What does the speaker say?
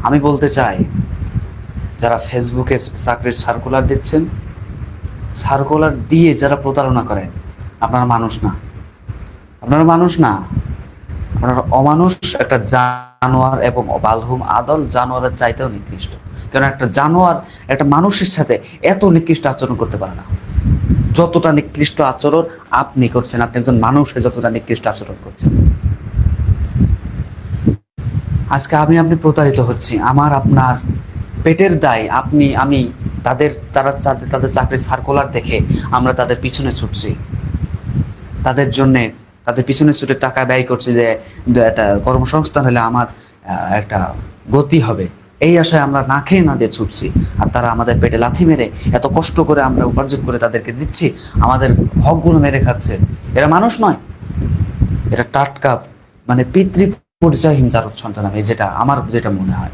আমি বলতে চাই, যারা ফেসবুকে চাকরির সার্কুলার দিচ্ছেন, সার্কুলার দিয়ে যারা প্রতারণা করেন, আপনারা মানুষ না, আপনারা মানুষ না, আপনারা অমানুষ, একটা জানোয়ার, এবং বালহুম আদল জানোয়ারের চাইতেও নিকৃষ্ট। কারণ একটা জানোয়ার একটা মানুষের সাথে এত নিকৃষ্ট আচরণ করতে পারে না। যতটা নিকৃষ্ট আচরণ আপনি করছেন, আপনি একজন মানুষে যতটা নিকৃষ্ট আচরণ করছেন। আজকে আপনি প্রতারিত হচ্ছি, আমার আপনার পেটের দায়। আমি তাদের চাকরির সার্কুলার দেখে আমরা তাদের পিছনে ছুটছি, তাদের জন্যে, তাদের পিছনে ছুটে টাকা ব্যয় করছি যে একটা কর্মসংস্থান হলে আমার একটা গতি হবে, এই আশায় আমরা না খেয়ে না দিয়ে ছুটছি। আর তারা আমাদের পেটে লাথি মেরে, এত কষ্ট করে আমরা উপার্জন করে তাদেরকে দিচ্ছি, আমাদের হকগুলো মেরে খাচ্ছে। এরা মানুষ নয়, এরা টাটকা, মানে পিতৃ পরিচয়হীন জারদ সন্তান। আমি যেটা মনে হয়।